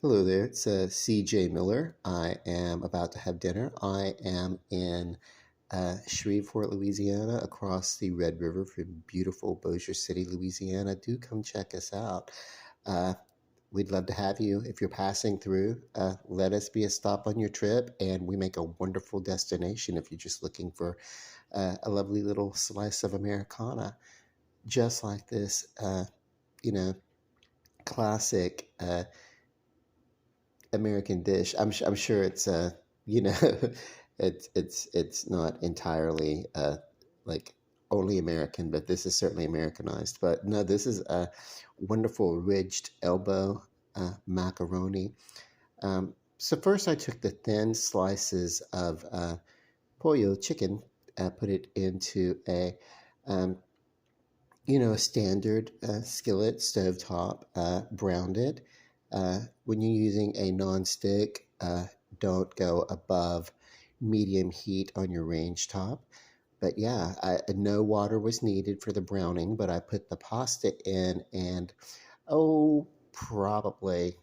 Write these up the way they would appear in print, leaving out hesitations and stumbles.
Hello there, it's CJ Miller. I am about to have dinner. I am in Shreveport, Louisiana, across the Red River from beautiful Bossier City, Louisiana. Do come check us out. Uh, we'd love to have you. If you're passing through, let us be a stop on your trip, and we make a wonderful destination if you're just looking for a lovely little slice of Americana, just like this, you know, classic. American dish. I'm sure it's you know it's not entirely like only American, but this is certainly Americanized. But no, this is a wonderful ridged elbow macaroni. So first, I took the thin slices of pollo chicken, put it into um, a standard skillet, stovetop, browned it. When you're using a non-stick, don't go above medium heat on your range top. But yeah, no water was needed for the browning, but I put the pasta in and, probably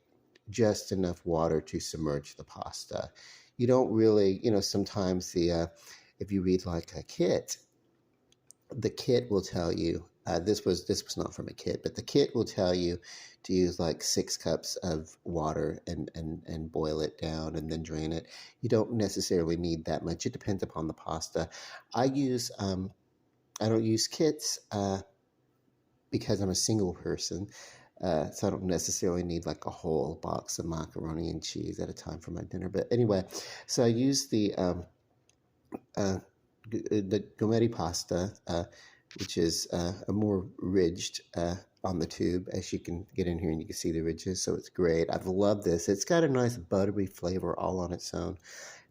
just enough water to submerge the pasta. You don't really, sometimes if you read like a kit, the kit will tell you this was not from a kit, but the kit will tell you to use like 6 cups of water and boil it down and then drain it. You don't necessarily need that much. It depends upon the pasta. I use I don't use kits because I'm a single person. So I don't necessarily need like a whole box of macaroni and cheese at a time for my dinner. But anyway, so I use uh, the gometti pasta, which is a more ridged on the tube, as you can get in here and you can see the ridges. So it's great. I've loved this. It's got a nice buttery flavor all on its own.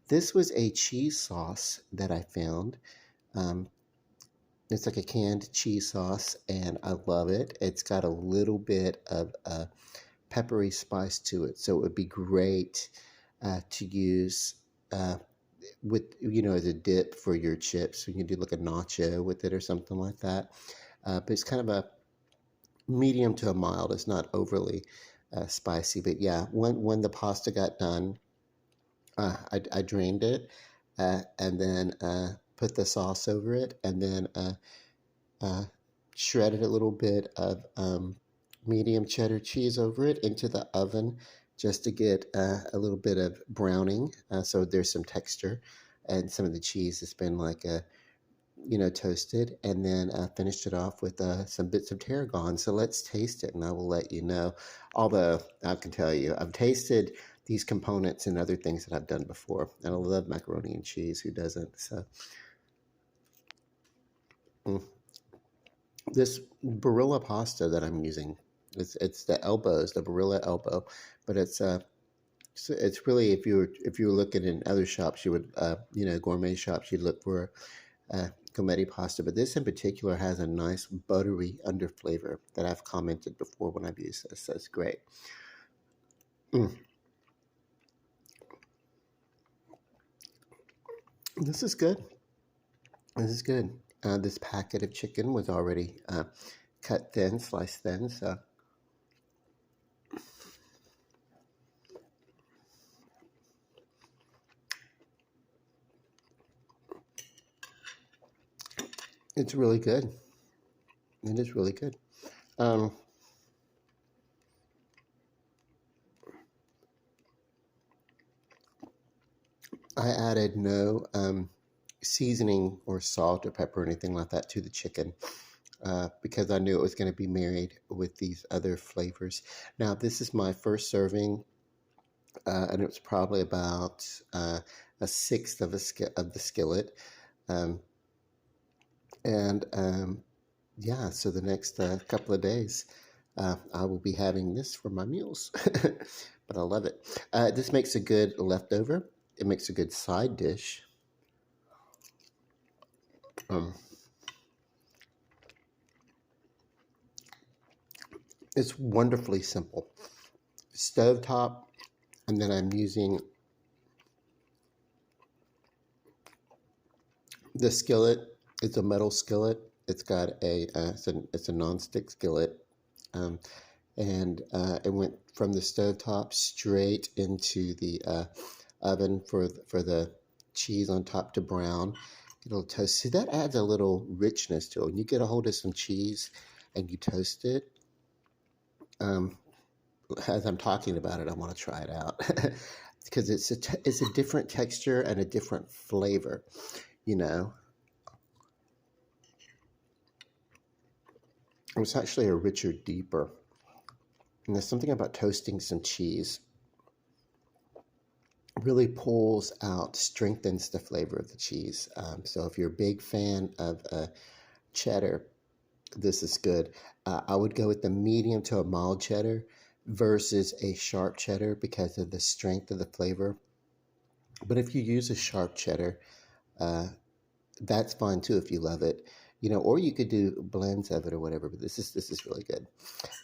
This was a cheese sauce that I found. Um, it's like a canned cheese sauce, and I love it. It's got a little bit of peppery spice to it, so it would be great to use with as a dip for your chips. You can do like a nacho with it or something like that. But it's kind of a medium to a mild. It's not overly spicy. But yeah, when the pasta got done, I drained it and then put the sauce over it, and then uh, shredded a little bit of medium cheddar cheese over it into the oven just to get a little bit of browning. So there's some texture, and some of the cheese has been like toasted, and then finished it off with some bits of tarragon. So let's taste it, and I will let you know. Although I can tell you, I've tasted these components and other things that I've done before, and I love macaroni and cheese. Who doesn't? So mm. This Barilla pasta that I'm using, it's the elbows, the Barilla elbow, but it's really, if you're looking in other shops, you would gourmet shops, you'd look for gometti pasta, but this in particular has a nice buttery under flavor that I've commented before when I've used this. So it's great. Mm, this is good. This is good. This packet of chicken was already cut thin, sliced thin, so it's really good. It is really good. Um, I added no seasoning or salt or pepper or anything like that to the chicken because I knew it was going to be married with these other flavors. Now, this is my first serving, and it was probably about a sixth of of the skillet. Um, and yeah, so the next couple of days, I will be having this for my meals. But I love it. This makes a good leftover. It makes a good side dish. Um, it's wonderfully simple. Stovetop, and then I'm using the skillet. It's a metal skillet. It's got it's a nonstick skillet, um, and it went from the stovetop straight into the oven for the cheese on top to brown. Get a little toast. See, that adds a little richness to it. When you get a hold of some cheese and you toast it, um, as I'm talking about it, I want to try it out because it's a different texture and a different flavor, you know. It's actually a richer, deeper. And there's something about toasting some cheese really pulls out, strengthens the flavor of the cheese. So if you're a big fan of cheddar, this is good. I would go with the medium to a mild cheddar versus a sharp cheddar because of the strength of the flavor. But if you use a sharp cheddar, uh, that's fine too if you love it. You know, or you could do blends of it or whatever. But this is really good.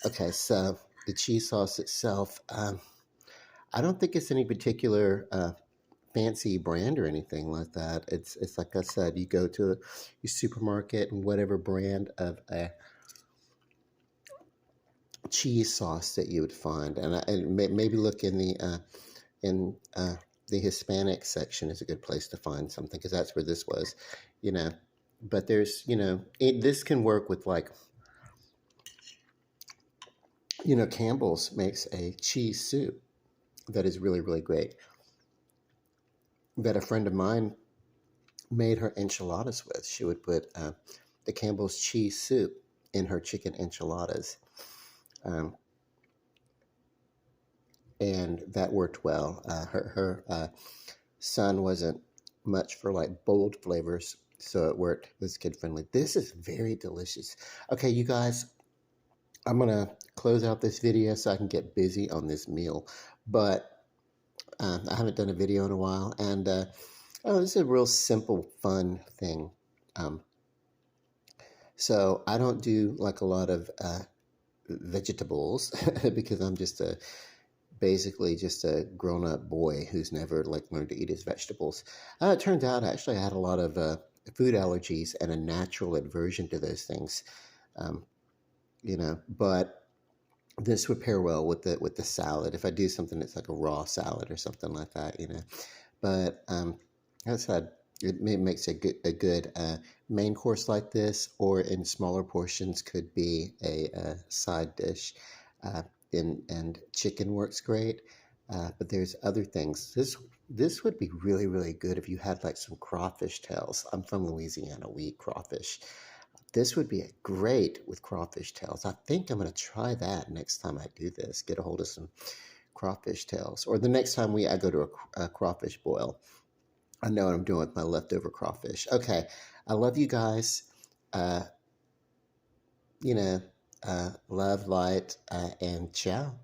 Okay, so the cheese sauce itself, I don't think it's any particular fancy brand or anything like that. It's like I said, you go to your supermarket and whatever brand of a cheese sauce that you would find, and maybe look in the Hispanic section is a good place to find something because that's where this was, you know. But there's, you know, this can work with like, you know, Campbell's makes a cheese soup that is really, really great. That a friend of mine made her enchiladas with. She would put the Campbell's cheese soup in her chicken enchiladas. Um, and that worked well. Her son wasn't much for like bold flavors, so it worked. It was kid friendly. This is very delicious. Okay, you guys, I'm gonna close out this video so I can get busy on this meal. But I haven't done a video in a while, and oh, this is a real simple, fun thing. Um, so I don't do like a lot of vegetables because I'm just basically just a grown-up boy who's never like learned to eat his vegetables. It turns out actually I had a lot of food allergies and a natural aversion to those things, um, you know. But this would pair well with the salad if I do something that's like a raw salad or something like that, you know. But as I said, it makes a good main course like this, or in smaller portions could be a side dish. Uh, and chicken works great, but there's other things. This would be really, really good if you had like some crawfish tails. I'm from Louisiana. We eat crawfish. This would be great with crawfish tails. I think I'm going to try that next time I do this. Get a hold of some crawfish tails, or the next time I go to a crawfish boil. I know what I'm doing with my leftover crawfish. Okay, I love you guys. Uh, you know, love, light, and ciao.